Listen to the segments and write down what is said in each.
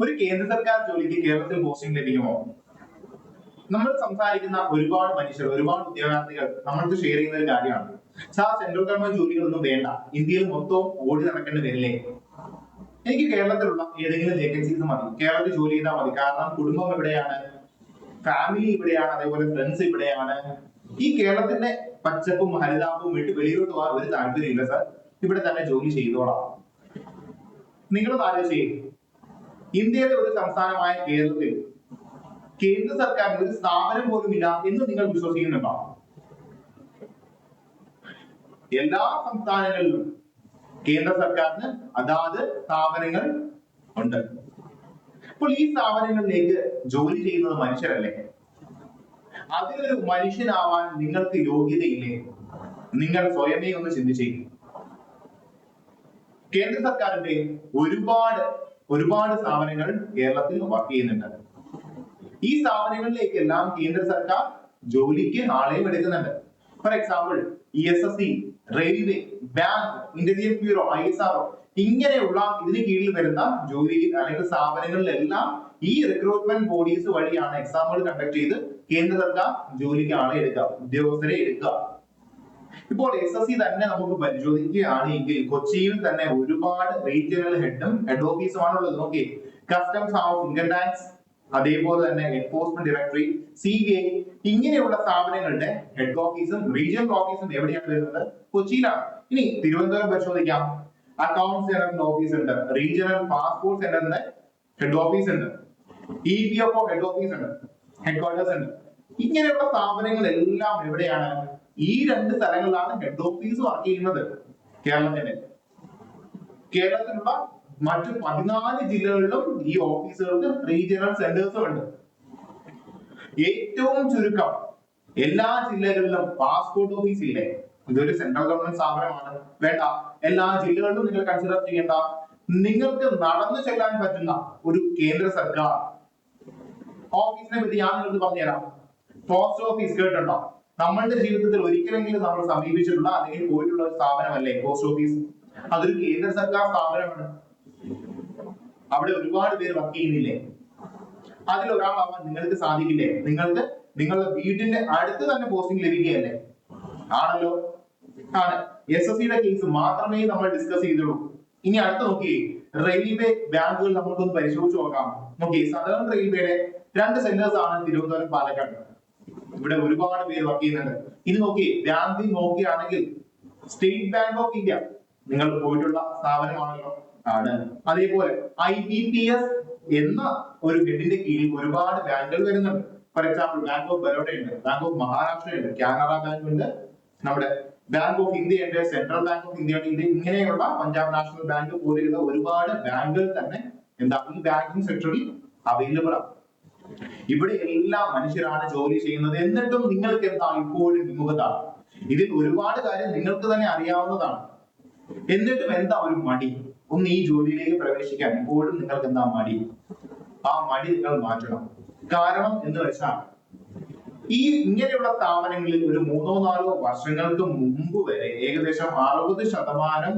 ഒരു കേന്ദ്ര സർക്കാർ ജോലിക്ക് കേരളത്തിൽ പോസ്റ്റിംഗ് ലഭിക്കുമോ? നമ്മൾ സംസാരിക്കുന്ന ഒരുപാട് മനുഷ്യർ, ഒരുപാട് ഉദ്യോഗാർത്ഥികൾ നമ്മൾക്ക് ഷെയർ ചെയ്യുന്ന ഒരു കാര്യമാണ്, സാർ സെൻട്രൽ ഗവൺമെന്റ് ജോലികളൊന്നും വേണ്ട, ഇന്ത്യയിൽ മൊത്തം ഓടി നടക്കേണ്ടി വരില്ലേ? എനിക്ക് കേരളത്തിലുള്ള ഏതെങ്കിലും വേക്കൻസീസ് മതി, കേരളത്തിൽ ജോലി ചെയ്താൽ മതി, കാരണം കുടുംബം ഇവിടെയാണ്, ഫാമിലി ഇവിടെയാണ്, അതേപോലെ ഫ്രണ്ട്സ് ഇവിടെയാണ്. ഈ കേരളത്തിന്റെ പച്ചപ്പും ഹരിതാപവും വിട്ട് വെളിയിലോട്ട് പോകാൻ ഒരു താല്പര്യമില്ല സാർ, ഇവിടെ തന്നെ ജോലി ചെയ്തോളാം. നിങ്ങൾ ആലോചിച്ച്, ഇന്ത്യയിലെ ഒരു സംസ്ഥാനമായ കേരളത്തിൽ കേന്ദ്ര സർക്കാരിന് ഒരു സ്ഥാപനം പോലും ഇല്ല എന്ന് നിങ്ങൾ വിശ്വസിക്കുന്നുണ്ടോ? എല്ലാ സംസ്ഥാനങ്ങളിലും കേന്ദ്ര സർക്കാരിന് അതാത് സ്ഥാപനങ്ങൾ ഉണ്ട്. അപ്പോൾ ഈ സ്ഥാപനങ്ങളിലേക്ക് ജോലി ചെയ്യുന്നത് മനുഷ്യരല്ലേ? അതിലൊരു മനുഷ്യനാവാൻ നിങ്ങൾക്ക് യോഗ്യതയില്ലേ? നിങ്ങൾ സ്വയമേ ഒന്ന് ചിന്തിച്ചേ. കേന്ദ്ര സർക്കാരിന്റെ ഒരുപാട് സ്ഥാപനങ്ങൾ കേരളത്തിൽ വർക്ക് ചെയ്യുന്നുണ്ട്. ഈ സ്ഥാപനങ്ങളിലേക്കെല്ലാം കേന്ദ്ര സർക്കാർ ജോലിക്ക് ആളെയും എടുക്കുന്നുണ്ട്. For example ESSC, railway, bank, intelligence bureau, ISRO, ഇങ്ങനെയുള്ള ഇതിന് കീഴിൽ വരുന്ന ജോലി അല്ലെങ്കിൽ സ്ഥാപനങ്ങളിലെല്ലാം ഈ റിക്രൂട്ട്മെന്റ് ബോഡീസ് വഴിയാണ് എക്സാമുകൾ കണ്ടക്ട് ചെയ്ത് കേന്ദ്ര സർക്കാർ ജോലിക്ക് ആളെ എടുക്കുക, ഉദ്യോഗസ്ഥരെ എടുക്കുക. ഇപ്പോൾ SSC തന്നെ നമുക്ക് പരിശോധിക്കുകയാണെങ്കിൽ കൊച്ചിയിൽ തന്നെ ഒരുപാട് റീജിയണൽ ഹെഡ് ഓഫീസുമാണുള്ളത്. നോക്കി, കസ്റ്റംസ് ഹൗസ്, ഇൻകം ടാക്സ്, അതേപോലെ തന്നെ എൻഫോഴ്സ്മെന്റ് ഡയറക്ടറി, CBI, ഇങ്ങനെയുള്ള സ്ഥാപനങ്ങളുടെ ഹെഡ് ഓഫീസും റീജിയണൽ ഓഫീസും എവിടെയാണ് വരുന്നത്? കൊച്ചിയിലാണ്. ഇനി തിരുവനന്തപുരം പരിശോധിക്കാം, അക്കൗണ്ട്സ് ജനറൽ ഓഫീസ് ഉണ്ട്, റീജിയണൽ പാസ്പോർട്ട് സെന്ററിന്റെ ഹെഡ് ഓഫീസ് ഉണ്ട്, EPFO ഹെഡ് ഓഫീസ് ഉണ്ട്, ഹെഡ് ക്വാർട്ടേഴ്സ് ഉണ്ട്. ഇങ്ങനെയുള്ള സ്ഥാപനങ്ങളെല്ലാം എവിടെയാണ്? ഈ രണ്ട് സ്ഥലങ്ങളിലാണ് ഹെഡ് ഓഫീസ് വർക്ക് ചെയ്യുന്നത്. കേരളത്തിലുള്ള മറ്റു 14 ജില്ലകളിലും ഈ ഓഫീസുകൾക്ക് റീജിയണൽ സെന്റേഴ്സും ഉണ്ട്. ഏറ്റവും ചുരുക്കം എല്ലാ ജില്ലകളിലും പാസ്പോർട്ട് ഓഫീസ് ഇല്ലേ? ഇതൊരു സെൻട്രൽ ഗവൺമെന്റ് സ്ഥാപനമാണ്, വേണ്ട, എല്ലാ ജില്ലകളിലും നിങ്ങൾ കൺസിഡർ ചെയ്യേണ്ട. നിങ്ങൾക്ക് നടന്നു ചെല്ലാൻ പറ്റുന്ന ഒരു കേന്ദ്ര സർക്കാർ ഓഫീസിനെ പറ്റി ഞാൻ നിങ്ങൾക്ക് പറഞ്ഞുതരാം. പോസ്റ്റ് ഓഫീസ് കേട്ടിട്ടുണ്ടോ? നമ്മളുടെ ജീവിതത്തിൽ ഒരിക്കലെങ്കിലും നമ്മൾ സമീപിച്ചിട്ടുള്ള അല്ലെങ്കിൽ പോയിട്ടുള്ള ഒരു സ്ഥാപനമല്ലേ പോസ്റ്റ് ഓഫീസ്? അതൊരു കേന്ദ്ര സർക്കാർ സ്ഥാപനമാണ്. അവിടെ ഒരുപാട് പേര് വർക്ക് ചെയ്യുന്നില്ലേ? അതിലൊരാളാവാൻ നിങ്ങൾക്ക് സാധിക്കില്ലേ? നിങ്ങൾക്ക് നിങ്ങളുടെ വീടിന്റെ അടുത്ത് തന്നെ പോസ്റ്റിംഗ് ലഭിക്കുകയല്ലേ? ആണല്ലോ, ആണ്. SSCയുടെ കേസ് മാത്രമേ നമ്മൾ ഡിസ്കസ് ചെയ്തുള്ളൂ. ഇനി അടുത്ത് നോക്കി, റെയിൽവേ, ബാങ്കുകൾ നമുക്കൊന്ന് പരിശോധിച്ച് നോക്കാം. നോക്കി, സദേൺ റെയിൽവേയുടെ 2 സെന്റേഴ്സ് ആണ് തിരുവനന്തപുരം, പാലക്കാട്. ഇവിടെ ഒരുപാട് പേര് വർക്ക് ചെയ്യുന്നുണ്ട്. ഇനി നോക്കി, ബാങ്കിൽ നോക്കുകയാണെങ്കിൽ സ്റ്റേറ്റ് ബാങ്ക് ഓഫ് ഇന്ത്യ നിങ്ങൾ പോയിട്ടുള്ള സ്ഥാപനമാണല്ലോ, ആണ്. അതേപോലെ IBPS എന്ന ഒരു ഹെഡിന്റെ കീഴിൽ ഒരുപാട് ബാങ്കുകൾ വരുന്നുണ്ട്. For example bank of Baroda ഉണ്ട്, ബാങ്ക് ഓഫ് മഹാരാഷ്ട്ര ഉണ്ട്, കാനറ ബാങ്ക് ഉണ്ട്, നമ്മുടെ ബാങ്ക് ഓഫ് ഇന്ത്യ ഉണ്ട്, സെൻട്രൽ ബാങ്ക് ഓഫ് ഇന്ത്യ ഉണ്ട്. ഇങ്ങനെയുള്ള പഞ്ചാബ് നാഷണൽ ബാങ്ക് പോലെയുള്ള ഒരുപാട് ബാങ്കുകൾ തന്നെ ഈ ബാങ്കിങ് സെക്ടറിൽ അവൈലബിൾ ആണ്. ഇവിടെ എല്ലാ മനുഷ്യരാണ് ജോലി ചെയ്യുന്നത്. എന്നിട്ടും നിങ്ങൾക്ക് എന്താ ഇപ്പോഴും വിമുഖത? ഇതിൽ ഒരുപാട് കാര്യം നിങ്ങൾക്ക് തന്നെ അറിയാവുന്നതാണ്. എന്നിട്ടും എന്താ ഒരു മടി? ഒന്ന് ഈ ജോലിയിലേക്ക് പ്രവേശിക്കാൻ ഇപ്പോഴും നിങ്ങൾക്ക് എന്താ മടി? ആ മടി നിങ്ങൾ മാറ്റണം. കാരണം എന്ന് വെച്ചാൽ ഇങ്ങനെയുള്ള സ്ഥാപനങ്ങളിൽ ഒരു 3-4 വർഷങ്ങൾക്ക് മുമ്പ് വരെ ഏകദേശം 60%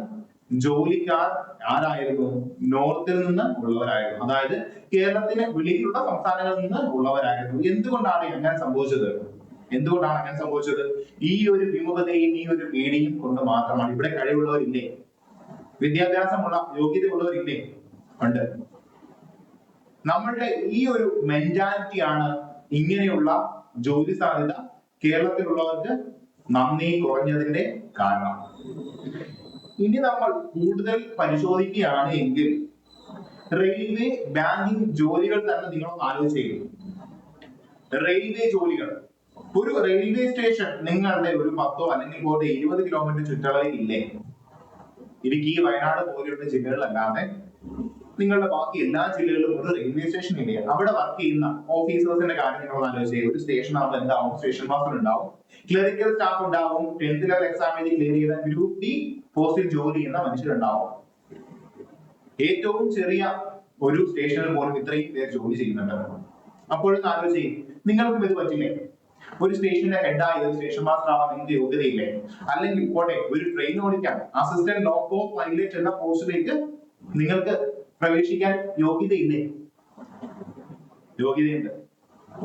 ജോലിക്കാർ ആരായിരുന്നു? നോർത്തിൽ നിന്ന് ഉള്ളവരായിരുന്നു. അതായത് കേരളത്തിന് വെളിയിലുള്ള സംസ്ഥാനങ്ങളിൽ നിന്ന് ഉള്ളവരായിരുന്നു. എന്തുകൊണ്ടാണ് അങ്ങനെ സംഭവിച്ചത്? ഈ ഒരു വിമുഖതയും ഈ ഒരു പേടിയും കൊണ്ട് മാത്രമാണ്. ഇവിടെ കഴിവുള്ളവരില്ലേ? വിദ്യാഭ്യാസമുള്ള യോഗ്യതയുള്ളവരില്ലേ? ഉണ്ട്. നമ്മളുടെ ഈ ഒരു മെന്റാലിറ്റിയാണ് ഇങ്ങനെയുള്ള ജോലി സാധ്യത കേരളത്തിലുള്ളവർക്ക് നന്ദി കുറഞ്ഞതിന്റെ കാരണം. ഇനി നമ്മൾ കൂടുതൽ പരിശോധിക്കുകയാണ് എങ്കിൽ റെയിൽവേ, ബാങ്കിങ് ജോലികൾ തന്നെ നിങ്ങൾ ആലോചിച്ചു. റെയിൽവേ ജോലികൾ, ഒരു റെയിൽവേ സ്റ്റേഷൻ നിങ്ങളുടെ ഒരു 10 അല്ലെങ്കിൽ 20 കിലോമീറ്റർ ചുറ്റളവിൽ ഇല്ലേ? ഇടുക്കി, വയനാട് പോലെയുള്ള ജില്ലകളിലല്ലാതെ നിങ്ങളുടെ ബാക്കി എല്ലാ ജില്ലകളിലും ഒരു റെയിൽവേ സ്റ്റേഷൻ ഇല്ലേ? അവിടെ വർക്ക് ചെയ്യുന്ന ഓഫീസേഴ്സിന്റെ കാര്യം നിങ്ങൾ ആലോചിക്കുക. ഒരു സ്റ്റേഷൻ ആകുമ്പോൾ എന്താവും? സ്റ്റേഷൻ മാസ്റ്റർ ഉണ്ടാവും, ക്ലറിക്കൽ സ്റ്റാഫ് ഉണ്ടാവും, 10th ലെവൽ എക്സാം എഴുതി ക്ലിയർ ചെയ്ത ഗ്രൂപ്പ് ഡി പോസ്റ്റിൽ ജോലി ചെയ്യുന്ന മനുഷ്യരുണ്ടാവും. ഏറ്റവും ചെറിയ ഒരു സ്റ്റേഷനിൽ പോലും ഇത്രയും പേര് ജോലി ചെയ്യുന്നുണ്ട്. അപ്പോഴൊന്ന് ആലോചിച്ച്, നിങ്ങൾക്കും ഇത് പറ്റില്ലേ? ഒരു സ്റ്റേഷന്റെ ഹെഡായി ഒരു സ്റ്റേഷൻ മാസ്റ്റർ ആവാൻ നിങ്ങൾക്ക് യോഗ്യതയില്ലേ? അല്ലെങ്കിൽ പോട്ടെ, ഒരു ട്രെയിൻ ഓടിക്കാൻ അസിസ്റ്റന്റ് ലോക്കോ പൈലറ്റ് എന്ന പോസ്റ്റിലേക്ക് നിങ്ങൾക്ക് പ്രവേശിക്കാൻ യോഗ്യതയില്ലേ? യോഗ്യതയുണ്ട്.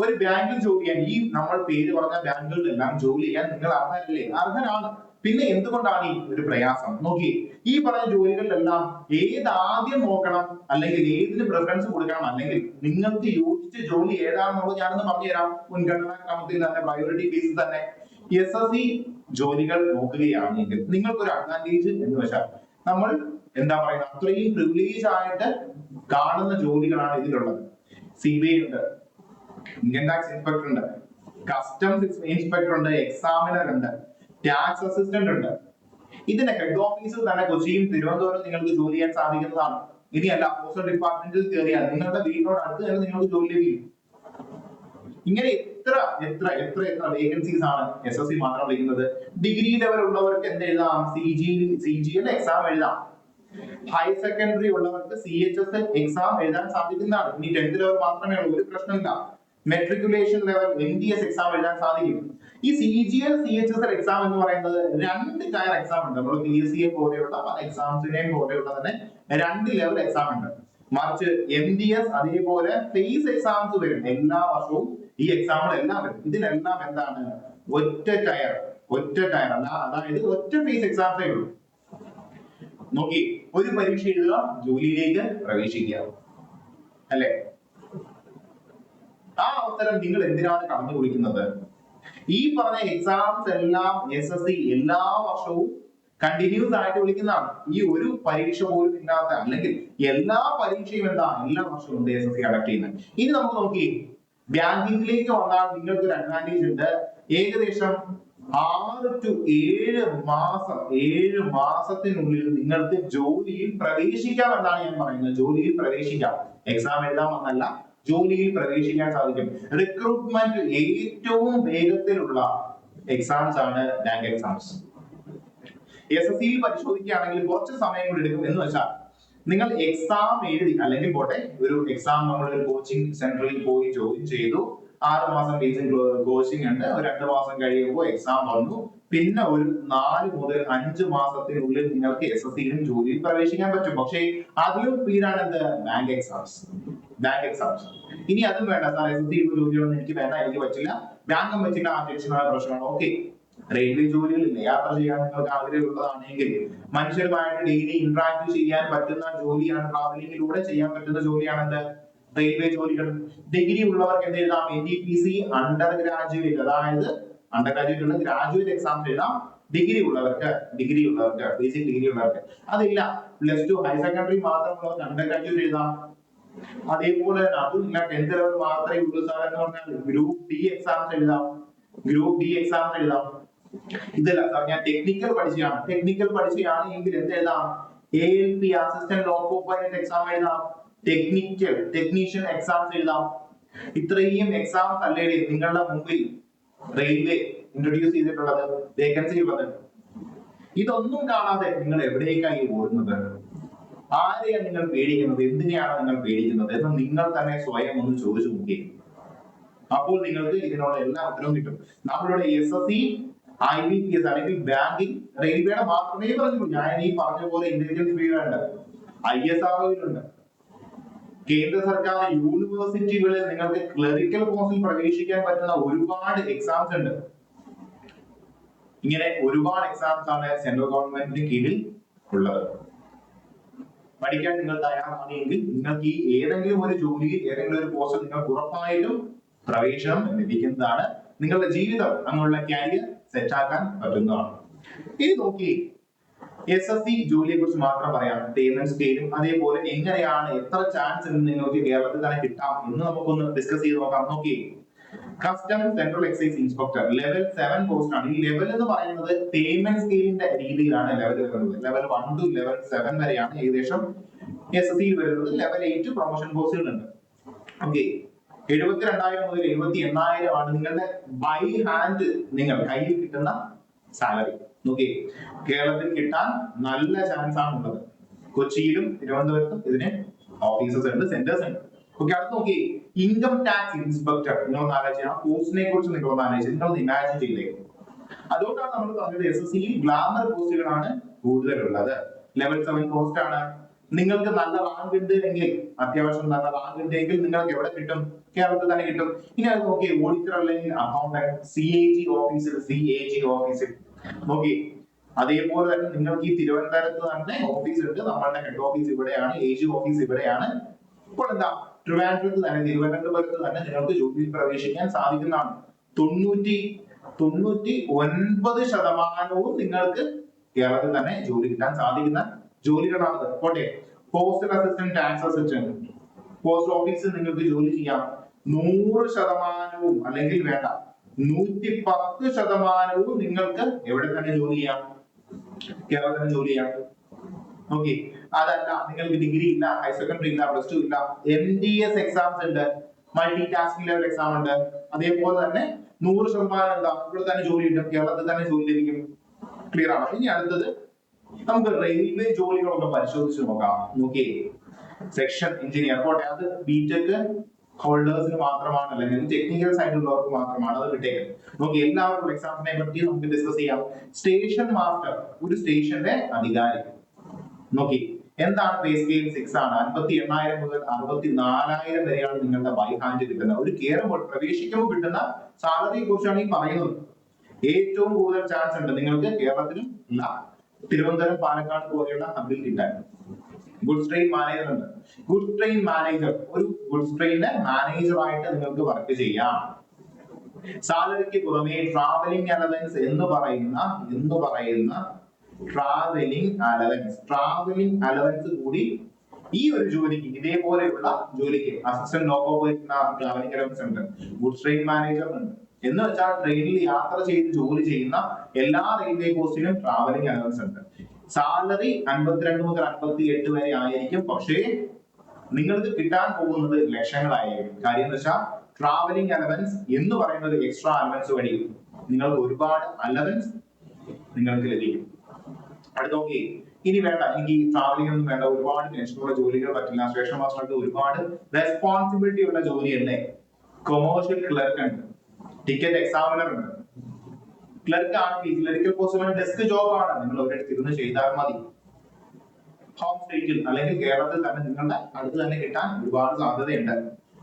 ഒരു ബാങ്കിൽ ജോലി ചെയ്യാൻ, ഈ നമ്മൾ പേര് പറഞ്ഞ ബാങ്കുകളിലെല്ലാം ജോലി ചെയ്യാൻ നിങ്ങൾ അർഹരല്ലേ? അർഹനാണ്. പിന്നെ എന്തുകൊണ്ടാണ് ഈ ഒരു പ്രയാസം? നോക്കി, ഈ പറഞ്ഞ ജോലികളിലെല്ലാം ഏതാദ്യം നോക്കണം, അല്ലെങ്കിൽ ഏതിന് പ്രിഫറൻസ് കൊടുക്കണം, അല്ലെങ്കിൽ നിങ്ങൾക്ക് യോജിച്ച ജോലി ഏതാണെന്നുള്ളത് ഞാനൊന്ന് പറഞ്ഞുതരാം. മുൻഗണനാ ക്രമത്തിൽ തന്നെ, പ്രയോറിറ്റി ബേസിൽ തന്നെ SSC ജോലികൾ നോക്കുകയാണെങ്കിൽ നിങ്ങൾക്കൊരു അഡ്വാൻറ്റേജ് എന്ന് വെച്ചാൽ, നമ്മൾ എന്താ പറയുക, അത്രയും പ്രിവിലേജ് ആയിട്ട് കാണുന്ന ജോലികളാണ് ഇതിലുള്ളത്. CBI ഉണ്ട്, ഇൻകം ടാക്സ് ഇൻസ്പെക്ടർ ഉണ്ട്, കസ്റ്റംസ് ഇൻസ്പെക്ടർ ഉണ്ട്, എക്സാമിനർ ഉണ്ട്, ടാക്സ് അസിസ്റ്റന്റ് ഉണ്ട്. ഇതിന്റെ ഹെഡ് ഓഫീസിൽ തന്നെ കൊച്ചിയും തിരുവനന്തപുരം നിങ്ങൾക്ക് ജോലി ചെയ്യാൻ സാധിക്കുന്നതാണ്. ഇനിയല്ല, പോസ്റ്റൽ ഡിപ്പാർട്ട്മെന്റിൽ കയറിയാൽ നിങ്ങളുടെ വീടിനോട് അടുത്ത് തന്നെ നിങ്ങൾക്ക് ജോലി ലഭിക്കും. ഇങ്ങനെ എത്ര എത്ര എത്ര എത്ര വേക്കൻസീസ് ആണ് SSC മാത്രം വയ്ക്കുന്നത്. ഡിഗ്രി ലെവൽ ഉള്ളവർക്ക് എന്ത് എഴുതാം? CGL എക്സാം എഴുതാം. ഹയർ സെക്കൻഡറി ഉള്ളവർക്ക് CHS എക്സാം എഴുതാൻ സാധിക്കുന്നതാണ്. ഇനി 10th ലെവൽ മാത്രമേ ഉള്ളൂ, ഒരു പ്രശ്നമില്ല. മെട്രിക്കുലേഷൻ ലെവൽ NDS എക്സാം എഴുതാൻ സാധിക്കും. ഈ CGL CHS എക്സാം എന്ന് പറയുന്നത് 2 ടയർ എക്സാം ഉണ്ട്. നമ്മൾ PSCയെ പോലെയുള്ള പല എക്സാംസിനെയും പോലെയുള്ള തന്നെ 2 ലെവൽ എക്സാം ഉണ്ട്. മറിച്ച് MDS അതേപോലെ ഫേസ് എക്സാംസ് വരും എല്ലാ വർഷവും. ഈ എക്സാമുകളെല്ലാം വരും. ഇതിനെല്ലാം എന്താണ്? ഒറ്റ ടയർ അല്ല, അതായത് ഒറ്റ ഫേസ് എക്സാംസേ ഉള്ളൂ. നോക്കി, ഒരു പരീക്ഷ എഴുതുക, ജോലിയിലേക്ക് പ്രവേശിക്കുക, അല്ലെ? ആ അവസരം നിങ്ങൾ എന്തിനാണ് കടന്നു കുടിക്കുന്നത്? ഈ പറഞ്ഞ എക്സാംസ് എല്ലാം SSC എല്ലാ വർഷവും കണ്ടിന്യൂസ് ആയിട്ട് വിളിക്കുന്നതാണ്. ഈ ഒരു പരീക്ഷ പോലും ഇല്ലാത്ത, അല്ലെങ്കിൽ എല്ലാ പരീക്ഷയും എന്താ, എല്ലാ വർഷവും SSC കണ്ടക്ട് ചെയ്യുന്നത്. ഇനി നമുക്ക് നോക്കി, ബാങ്കിങ്ങിലേക്ക് വന്നാൽ നിങ്ങൾക്ക് ഒരു അഡ്വാൻറ്റേജ് ഉണ്ട്. ഏകദേശം 6 to 7 മാസം, 7 മാസത്തിനുള്ളിൽ നിങ്ങൾക്ക് ജോലിയിൽ പ്രവേശിക്കാം എന്നാണ് ഞാൻ പറയുന്നത്. ജോലിയിൽ പ്രവേശിക്കാം, എക്സാം എഴുതാമെന്നല്ല, ജോലിയിൽ പ്രവേശിക്കാൻ സാധിക്കും. റിക്രൂട്ട്മെന്റ് ഏറ്റവും വേഗത്തിലുള്ള എക്സാംസ് ആണ് ബാങ്ക് എക്സാംസ്. SSC പരിശോധിക്കുകയാണെങ്കിൽ കുറച്ച് സമയം കൂടി എടുക്കും. എന്ന് വെച്ചാൽ, നിങ്ങൾ എക്സാം എഴുതി, അല്ലെങ്കിൽ പോട്ടെ, ഒരു എക്സാം നമ്മൾ ഒരു കോച്ചിങ് സെന്ററിൽ പോയി ജോയിൻ ചെയ്തു, 6 മാസം ബേസിക് കോച്ചിങ് ഉണ്ട്, ഒരു 2 മാസം കഴിയുമ്പോൾ എക്സാം വന്നു, പിന്നെ ഒരു 4 മുതൽ 5 മാസത്തിനുള്ളിൽ നിങ്ങൾക്ക് SSCയിലും ജോലിയിൽ പ്രവേശിക്കാൻ പറ്റും. പക്ഷേ അതിലും സ്പീഡാണ് എന്ത്? Bank exams. ഇനി അതും വേണ്ട സാർ, SSC ജോലിയൊന്നും എനിക്ക് വേണ്ട, എനിക്ക് പറ്റില്ല, ബാങ്കും പറ്റില്ല, ആ ടെൻഷനായ പ്രശ്നമാണ്. ഓക്കെ, റെയിൽവേ ജോലികളിൽ യാത്ര ചെയ്യാൻ നിങ്ങൾക്ക് ആഗ്രഹമുള്ളതാണെങ്കിൽ, മനുഷ്യരുമായിട്ട് ഡെയിലി ഇന്ററാക്ട് ചെയ്യാൻ പറ്റുന്ന ജോലിയാണ്, ട്രാവലിംഗിലൂടെ ചെയ്യാൻ പറ്റുന്ന ജോലിയാണ് എന്ത്? റെയിൽവേ ജോലികൾ. ഡിഗ്രി ഉള്ളവർക്ക് എന്ത് എഴുതാം? NTPC അണ്ടർ ഗ്രാജുവേറ്റ്, അതായത് അണ്ടർ ഗ്രാജുവേറ്റ് ഉള്ള ഗ്രാജുവേറ്റ് എക്സാം എഴുതാം. ഡിഗ്രി ഉള്ളവർക്ക് ബേസിക് ഡിഗ്രി ഉള്ളവർക്ക് അതില്ല. +2 ഹയർ സെക്കൻഡറി മാത്രമുള്ളവർക്ക് അണ്ടർ ഗ്രാജുവേറ്റ് എഴുതാം. അതേപോലെ അതും ഇല്ല, 10th ലെവൽ മാത്രമേ ഉള്ളൂ സാർ എന്ന് പറഞ്ഞാൽ ഗ്രൂപ്പ് ഡി എക്സാംസ് എഴുതാം. ഇതല്ല സാർ, ഞാൻ ടെക്നിക്കൽ പഠിച്ചതാണ് എങ്കിൽ എന്ത് എഴുതാം? ALP assistant loco pilot exam എഴുതാം. ടെക്നീഷ്യൻ എക്സാംസ് എഴുതാം. ഇത്രയും എക്സാംസ് അല്ലേ നിങ്ങളുടെ മുമ്പിൽ റെയിൽവേ ഇൻട്രൊഡ്യൂസ് ചെയ്തിട്ടുള്ളത്, വേക്കൻസി ഉള്ളത്. ഇതൊന്നും കാണാതെ നിങ്ങൾ എവിടേക്കായി ഓടുന്നത്? ആരെയാണ് നിങ്ങൾ പേടിക്കുന്നത്? എന്തിനെയാണ് നിങ്ങൾ പേടിക്കുന്നത് എന്ന് നിങ്ങൾ തന്നെ സ്വയം ഒന്ന് ചോദിച്ചു നോക്കി. അപ്പോൾ നിങ്ങൾക്ക് ഇതിനുള്ള എല്ലാ ഉത്തരവും കിട്ടും. നമ്മളുടെ SSC, IBPS അല്ലെങ്കിൽ ബാങ്കിങ്, റെയിൽവേയുടെ മാത്രമേ പറഞ്ഞുള്ളൂ. ഞാൻ ഈ പറഞ്ഞ പോലെ ഇന്റലിജൻസ് ബ്യൂറോയുണ്ട്, ISRO-യിലുണ്ട്. കേന്ദ്ര സർക്കാർ യൂണിവേഴ്സിറ്റികളിൽ നിങ്ങൾക്ക് ക്ലറിക്കൽ കോഴ്സിൽ പ്രവേശിക്കാൻ പറ്റുന്ന ഒരുപാട് എക്സാംസ് ഉണ്ട്. ഇങ്ങനെ ഒരുപാട് എക്സാംസ് ആണ് സെൻട്രൽ ഗവൺമെന്റിന് കീഴിൽ ഉള്ളത്. പഠിക്കാൻ നിങ്ങൾ തയ്യാറാണെങ്കിൽ നിങ്ങൾക്ക് ഈ ഏതെങ്കിലും ഒരു ജോലിയിൽ, ഏതെങ്കിലും ഒരു പോസ്റ്റ് നിങ്ങൾക്ക് ഉറപ്പായിട്ടും പ്രവേശനം ലഭിക്കുന്നതാണ്. നിങ്ങളുടെ ജീവിതം, നിങ്ങളുടെ കരിയർ സെറ്റ് ആക്കാൻ പറ്റുന്നതാണ്. ഇനി നോക്കി, SSC ജോലിയെ കുറിച്ച് മാത്രം പറയാം. പേയ്മെന്റ് സ്കെയിലും അതേപോലെ എങ്ങനെയാണ്, എത്ര ചാൻസ് നിങ്ങൾക്ക് കേരളത്തിൽ തന്നെ കിട്ടാം എന്ന് നമുക്കൊന്ന് ഡിസ്കസ് ചെയ്ത് നോക്കാം. നോക്കി, customs central excise inspector level 7 post ആണ്. ഈ ലെവൽ എന്ന് പറയുന്നത് പേയ്മെന്റ് സ്കെയിലിന്റെ രീതിയിലാണ് ലെവൽ വരുന്നത്. ലെവൽ 1 to ലെവൽ 7 വരെയാണ് ഏകദേശം SSC വരുന്നത്. Level 8 promotion പോസ്റ്റുകളുണ്ട്. ഓക്കെ, 72,000 മുതൽ 78,000 ആണ് നിങ്ങളുടെ ബൈ ഹാൻഡ്, നിങ്ങൾ കയ്യിൽ കിട്ടുന്ന സാലറി. നോക്കി, കേരളത്തിൽ കിട്ടാൻ നല്ല ചാൻസ് ആണ് ഉള്ളത്. കൊച്ചിയിലും തിരുവനന്തപുരത്തും ഇതിന് ഓഫീസസ് ഉണ്ട്, സെന്റേഴ്സ് ഉണ്ട്. ഓക്കെ, അടുത്ത് നോക്കി, ഇൻകം ടാക്സ് ഇൻസ്പെക്ടർ. നിങ്ങളൊന്ന് ആലോചിച്ച്, ആ പോസ്റ്റിനെ കുറിച്ച് നിങ്ങളൊന്ന് ആലോചിച്ച്, നിങ്ങളൊന്ന് ഇമാജിൻ ചെയ്തേക്കും. അതുകൊണ്ടാണ് നമ്മൾ പറഞ്ഞത് SSCയിൽ ഗ്ലാമർ പോസ്റ്റുകളാണ് കൂടുതലുള്ളത്. ലെവൽ 7 പോസ്റ്റ് ആണ്. നിങ്ങൾക്ക് നല്ല റാങ്ക് ഉണ്ട് എങ്കിൽ, അത്യാവശ്യം നല്ല റാങ്ക് ഉണ്ടെങ്കിൽ നിങ്ങൾക്ക് എവിടെ കിട്ടും? കേരളത്തിൽ തന്നെ കിട്ടും. ഇനി അത് നോക്കി, ഓഡിറ്റർ അല്ലെങ്കിൽ അക്കൗണ്ടന്റ് CAG ഓഫീസിൽ നോക്കി. അതേപോലെ തന്നെ നിങ്ങൾക്ക് ഈ തിരുവനന്തപുരത്ത് തന്നെ ഓഫീസ് ഉണ്ട്. നമ്മളുടെ ഹെഡ് ഓഫീസ് ഇവിടെയാണ്, AG ഓഫീസ് ഇവിടെയാണ്. ഇപ്പോൾ എന്താ, ട്രിവാൻഡ്രത്ത് തന്നെ, തിരുവനന്തപുരത്ത് തന്നെ നിങ്ങൾക്ക് ജോലിയിൽ പ്രവേശിക്കാൻ സാധിക്കുന്നതാണ്. 99% നിങ്ങൾക്ക് കേരളത്തിൽ തന്നെ ജോലി കിട്ടാൻ സാധിക്കുന്ന ജോലികളാണത്. പോട്ടെ, postal assistant, tax assistant, post ഓഫീസിൽ നിങ്ങൾക്ക് ജോലി ചെയ്യാം. 100% അല്ലെങ്കിൽ വേണ്ട 110% നിങ്ങൾക്ക് എവിടെ തന്നെ ജോലി ചെയ്യാം? കേരളത്തിൽ തന്നെ ജോലി ചെയ്യാം. ഓക്കെ, അതല്ല നിങ്ങൾക്ക് ഡിഗ്രി ഇല്ല, ഹയർ സെക്കൻഡറി ഇല്ല, പ്ലസ് ടു ഇല്ല, MDS എക്സാംസ് ഉണ്ട്, മൾട്ടി ടാസ്കിംഗ് ലെവൽ എക്സാം ഉണ്ട്. അതേപോലെ തന്നെ 100% എന്താ, ഇവിടെ തന്നെ ജോലി കിട്ടും, കേരളത്തിൽ തന്നെ ജോലി ലഭിക്കും. ക്ലിയർ ആണോ? ഇനി അടുത്തത് നമുക്ക് റെയിൽവേ ജോലികളൊക്കെ പരിശോധിച്ച് നോക്കാം. നോക്കിയേ, സെക്ഷൻ എഞ്ചിനീയർ, പോട്ടെ, അത് ബിടെക് ഹോൾഡേഴ്സിന് മാത്രമാണ്, അല്ലെങ്കിൽ ടെക്നിക്കൽ സൈഡിലുള്ളവർക്ക് മാത്രമാണ് അത് കിട്ടിയത്. നോക്കി, എല്ലാവർക്കും എക്സാമിനെ പറ്റി നമുക്ക് ഡിസ്കസ് ചെയ്യാം. സ്റ്റേഷൻ മാസ്റ്റർ, ഒരു സ്റ്റേഷന്റെ അധികാരി. നോക്കി, എന്താണ് പേ സ്കെയിൽ? 6 ആണ്. 58,000 മുതൽ 64,000 വരെയാണ് നിങ്ങളുടെ ബൈ ഹാൻഡ് കിട്ടുന്നത്. ഒരു കയറുമ്പോൾ, പ്രവേശിക്കുമ്പോൾ കിട്ടുന്ന സാലറിയെ കുറിച്ചാണ് ഈ പറയുന്നത്. ഏറ്റവും കൂടുതൽ ചാൻസ് ഉണ്ട് നിങ്ങൾക്ക് കേരളത്തിലും ഇല്ല, തിരുവനന്തപുരം, പാലക്കാട് പോലെയുള്ള ഹബിൽ കിട്ടാൻ. ഗുഡ്സ് ട്രെയിൻ മാനേജർ ഉണ്ട്. ഗുഡ്സ് ട്രെയിൻ മാനേജർ, ഒരു ഗുഡ്സ് ട്രെയിനിന്റെ മാനേജർ ആയിട്ട് നിങ്ങൾക്ക് വർക്ക് ചെയ്യാം. സാലറിക്ക് പുറമെ ട്രാവലിംഗ് അലവൻസ് എന്ന് പറയുന്ന ട്രാവലിംഗ് അലവൻസ് കൂടി ഈ ഒരു ജോലിക്ക്, ഇതേപോലെയുള്ള ജോലിക്ക്, അസിസ്റ്റന്റ് ലോക്കോ ട്രാവലിംഗ് അലവൻസ് ഉണ്ട്, ഗുഡ്സ് ട്രെയിൻ മാനേജർ ഉണ്ട്. എന്ന് വെച്ചാൽ ട്രെയിനിൽ യാത്ര ചെയ്ത് ജോലി ചെയ്യുന്ന എല്ലാ റെയിൽവേ പോസ്റ്റിലും ട്രാവലിംഗ് അലവൻസ് ഉണ്ട്. സാലറി 52 മുതൽ 58 വരെ ആയിരിക്കും. പക്ഷേ നിങ്ങൾക്ക് കിട്ടാൻ പോകുന്നത് ലക്ഷങ്ങളായിരിക്കും. കാര്യം എന്ന് വെച്ചാൽ ട്രാവലിംഗ് അലവൻസ് എന്ന് പറയുന്നത് എക്സ്ട്രാ അലവൻസ് വഴി നിങ്ങൾക്ക് ഒരുപാട് അലവൻസ് നിങ്ങൾക്ക് ലഭിക്കും. അടുത്ത നോക്കി, ഇനി വേണ്ട, എനിക്ക് ട്രാവലിംഗ് ഒന്നും വേണ്ട, ഒരുപാട് ടെൻഷനുള്ള ജോലികൾ പറ്റില്ല, സ്റ്റേഷൻ മാസ്റ്റർക്ക് ഒരുപാട് റെസ്പോൺസിബിലിറ്റി ഉള്ള ജോലിയല്ലേ. കൊമേഴ്ഷ്യൽ ക്ലർക്ക് ഉണ്ട്, ടിക്കറ്റ് എക്സാമിനർ ഉണ്ട്. ക്ലർക്ക് ആണെങ്കിൽ ക്ലറിക്കൽ പോസ്റ്റ് ഡെസ്ക് ജോബ് ആണ്, നിങ്ങൾ ഒരിടത്ത് ഇരുന്ന് ചെയ്താൽ മതി. ഹോം സ്റ്റേറ്റിൽ അല്ലെങ്കിൽ കേരളത്തിൽ തന്നെ നിങ്ങളുടെ അടുത്ത് തന്നെ കിട്ടാൻ ഒരുപാട് സാധ്യതയുണ്ട്.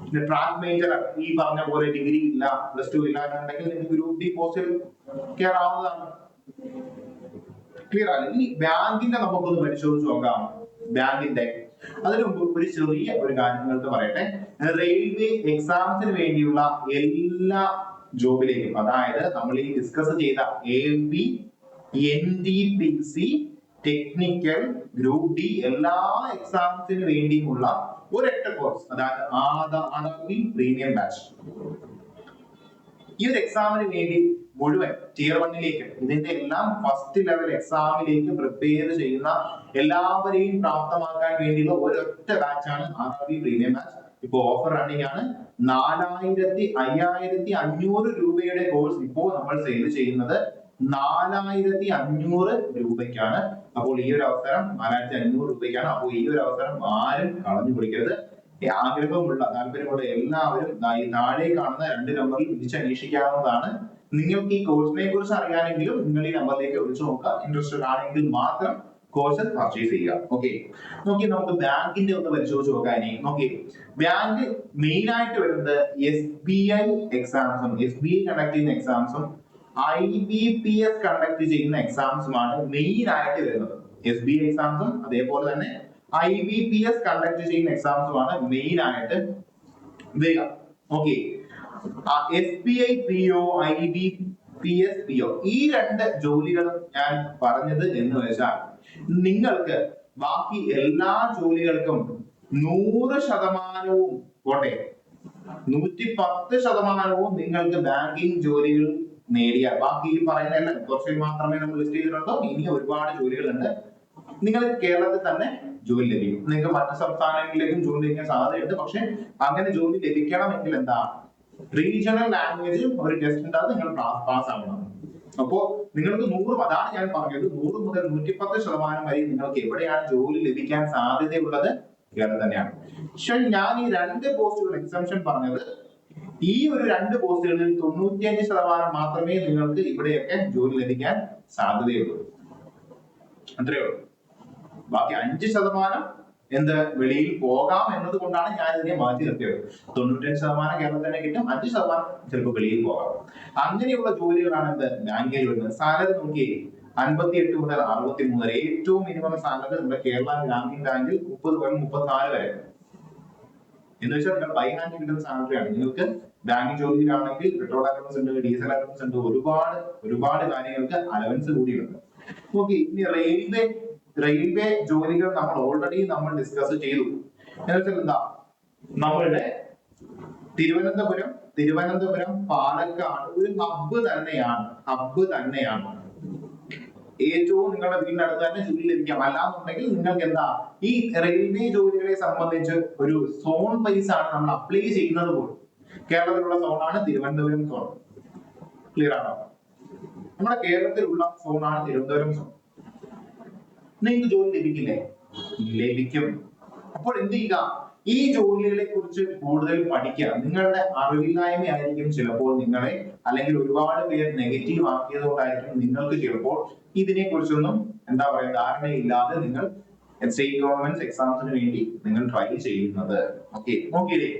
പിന്നെ ട്രാക്ക് മേജർ, ഈ പറഞ്ഞ പോലെ ഡിഗ്രി ഇല്ല, പ്ലസ് ടു ഇല്ല എന്നുണ്ടെങ്കിൽ നിങ്ങൾക്ക് ഗ്രൂപ്പ് ഡി പോസ്റ്റിൽ കയറാവുന്നതാണ്. ക്ലിയർ ആണ്? ഇനി ബാങ്കിന്റെ നമുക്കൊന്ന് പരിശോധിച്ച് നോക്കാം. ബാങ്കിന്റെ അതിനു മുമ്പ് ഒരു ചെറിയ ഒരു കാര്യം നിങ്ങൾക്ക് പറയട്ടെ. റെയിൽവേ എക്സാംസിന് വേണ്ടിയുള്ള എല്ലാ ജോബിലേക്കും, അതായത് നമ്മൾ ഈ ഡിസ്കസ് ചെയ്ത ALP, NTPC, technical, group D എല്ലാ എക്സാംസിന് വേണ്ടിയുമുള്ള ഒരൊറ്റ കോഴ്സ്, അതായത് ആദാവി പ്രീമിയം ബാച്ച്. ഈ ഒരു എക്സാമിന് വേണ്ടി മുഴുവൻ tier 1ലേക്ക്, ഇതിന്റെ എല്ലാം ഫസ്റ്റ് ലെവൽ എക്സാമിലേക്ക് പ്രിപ്പയർ ചെയ്യുന്ന എല്ലാവരെയും പ്രാപ്തമാക്കാൻ വേണ്ടിയുള്ള ഒരൊറ്റ ബാച്ചാണ് ആദാവി പ്രീമിയം ബാച്ച്. ഇപ്പൊ ഓഫർ റണ്ണിംഗ് ആണ്. 4,500 രൂപയുടെ കോഴ്സ് ഇപ്പോൾ നമ്മൾ സെയിൽ ചെയ്യുന്നത് 4,500 രൂപയ്ക്കാണ്. അപ്പോൾ ഈ ഒരു അവസരം 4,500 രൂപയ്ക്കാണ്. അപ്പോൾ ഈ ഒരു അവസരം ആരും കളഞ്ഞു കുടിക്കരുത്. ആഗ്രഹമുള്ള, താല്പര്യമുള്ള എല്ലാവരും ഈ താഴെ കാണുന്ന 2 നമ്പറിൽ വിളിച്ചന്വേഷിക്കാവുന്നതാണ്. നിങ്ങൾക്ക് ഈ കോഴ്സിനെ കുറിച്ച് അറിയാനെങ്കിലും നിങ്ങൾ ഈ നമ്പറിലേക്ക് വിളിച്ചു നോക്കുക. ഇൻട്രസ്റ്റഡ് ആണെങ്കിൽ മാത്രം കോഴ്സ് പർച്ചേസ് ചെയ്യുക. ഓക്കെ, നോക്കി, നമുക്ക് ബാങ്കിന്റെ ഒന്ന് പരിശോധിച്ച് നോക്കാം. ഇനി നോക്കി, ബാങ്ക് മെയിൻ ആയിട്ട് വരുന്നത് SBI എക്സാംസും, SBI കണ്ടക്ട് ചെയ്യുന്ന എക്സാംസും IBPS കണ്ടക്ട് ചെയ്യുന്ന എക്സാംസുമാണ് മെയിൻ ആയിട്ട് വരുന്നത്. SBI എക്സാംസും അതേപോലെ തന്നെ IBPS കണ്ടക്ട് ചെയ്യുന്ന എക്സാംസുമാണ് മെയിൻ ആയിട്ട് വരിക. Okay, SBI PO, IBPS PO, ഈ 2 ജോലികൾ ഞാൻ പറഞ്ഞത് എന്ന് വെച്ചാൽ നിങ്ങൾക്ക് ബാക്കി എല്ലാ ജോലികൾക്കും 100% പോട്ടെ 110% നിങ്ങൾക്ക് ബാങ്കിങ് ജോലികൾ നേടിയാൽ, ബാക്കി ഈ പറയുന്ന എല്ലാം കുറച്ച് മാത്രമേ നമ്മൾ ലിസ്റ്റ് ചെയ്തിട്ടുള്ളൂ, ഇനി ഒരുപാട് ജോലികളുണ്ട്. നിങ്ങൾ കേരളത്തിൽ തന്നെ ജോലി ലഭിക്കും. നിങ്ങൾക്ക് മറ്റു സംസ്ഥാനങ്ങളിലേക്കും ജോലി ലഭിക്കാൻ സാധ്യതയുണ്ട്. പക്ഷെ അങ്ങനെ ജോലി ലഭിക്കണമെങ്കിൽ എന്താ, റീജിയണൽ ലാംഗ്വേജ് ഒരു ടെസ്റ്റ് ഉണ്ട്, അത് നിങ്ങൾ പാസ് ആവണം. അപ്പോ നിങ്ങൾക്ക് 100, അതാണ് ഞാൻ പറഞ്ഞത്, 100 മുതൽ 110% വരെ നിങ്ങൾക്ക് എവിടെയാണ് ജോലി ലഭിക്കാൻ സാധ്യതയുള്ളത്? കേരളം തന്നെയാണ്. പക്ഷെ ഞാൻ ഈ 2 പോസ്റ്റുകൾ എക്സംഷൻ പറഞ്ഞത്, ഈ ഒരു 2 പോസ്റ്റുകളിൽ 95% മാത്രമേ നിങ്ങൾക്ക് ഇവിടെയൊക്കെ ജോലി ലഭിക്കാൻ സാധ്യതയുള്ളൂ. അത്രയേ ഉള്ളൂ. ബാക്കി 5% എന്ത് വെളിയിൽ പോകാം എന്നത് കൊണ്ടാണ് ഞാൻ ഇതിനെ മാറ്റി നിർത്തിയത്. 95% കേരളത്തിൽ കിട്ടും, 5% ചിലപ്പോൾ വെളിയിൽ പോകാം. അങ്ങനെയുള്ള ജോലികളാണ് എന്ത് ബാങ്കിൽ വരുന്നത്. സാലറി നോക്കിയേ 58 മുതൽ 63 വരെ. ഏറ്റവും മിനിമം സാലറി നമ്മുടെ കേരള ഗ്രാമീൺ ബാങ്കിൽ 30 മുതൽ 34 വരെ. എന്ന് വെച്ചാൽ നിങ്ങൾ ബൈ ഹാൻഡ് കിട്ടുന്ന സാലറിയാണ്. നിങ്ങൾക്ക് ബാങ്ക് ജോലിയിലാണെങ്കിൽ പെട്രോൾ അലവൻസ് ഉണ്ട്, ഡീസൽ അലവൻസ് ഉണ്ട്, ഒരുപാട് കാര്യങ്ങൾക്ക് അലവൻസ് കൂടിയുണ്ട്. ഓക്കെ, ഇനി റെയിൽവേ ജോലികൾ ഓൾറെഡി നമ്മൾ ഡിസ്കസ് ചെയ്തു. എന്നുവെച്ചാൽ എന്താ, നമ്മളുടെ തിരുവനന്തപുരം പാലക്കാട് ഒരു ഹബ്ബ് തന്നെയാണ്. ഏറ്റവും നിങ്ങളുടെ വീടിനടുത്ത് തന്നെ ജോലി ലഭിക്കാം. അല്ലാന്നുണ്ടെങ്കിൽ നിങ്ങൾക്ക് എന്താ, ഈ റെയിൽവേ ജോലികളെ സംബന്ധിച്ച് ഒരു സോൺ വൈസ് ആണ് നമ്മൾ അപ്ലൈ ചെയ്യുന്നത് പോലും. കേരളത്തിലുള്ള സോണാണ് തിരുവനന്തപുരം സോൺ. ക്ലിയർ ആണോ? നമ്മുടെ കേരളത്തിലുള്ള സോണാണ് തിരുവനന്തപുരം സോൺ. നിങ്ങൾക്ക് ജോലി ലഭിക്കില്ലേ? ലഭിക്കും. അപ്പോൾ എന്ത് ചെയ്യുക, ഈ ജോലികളെ കുറിച്ച് കൂടുതൽ പഠിക്കുക. നിങ്ങളുടെ അറിവില്ലായ്മയായിരിക്കും ചിലപ്പോൾ നിങ്ങളെ, അല്ലെങ്കിൽ ഒരുപാട് പേര് നെഗറ്റീവ് ആക്കിയത് കൊണ്ടായിരിക്കും നിങ്ങൾക്ക് ചിലപ്പോൾ ഇതിനെ കുറിച്ചൊന്നും എന്താ പറയുക ധാരണയില്ലാതെ നിങ്ങൾ സ്റ്റേറ്റ് ഗവൺമെന്റ് എക്സാംസിന് വേണ്ടി നിങ്ങൾ ട്രൈ ചെയ്യുന്നത്. ഓക്കെ, നോക്കിയില്ലേ,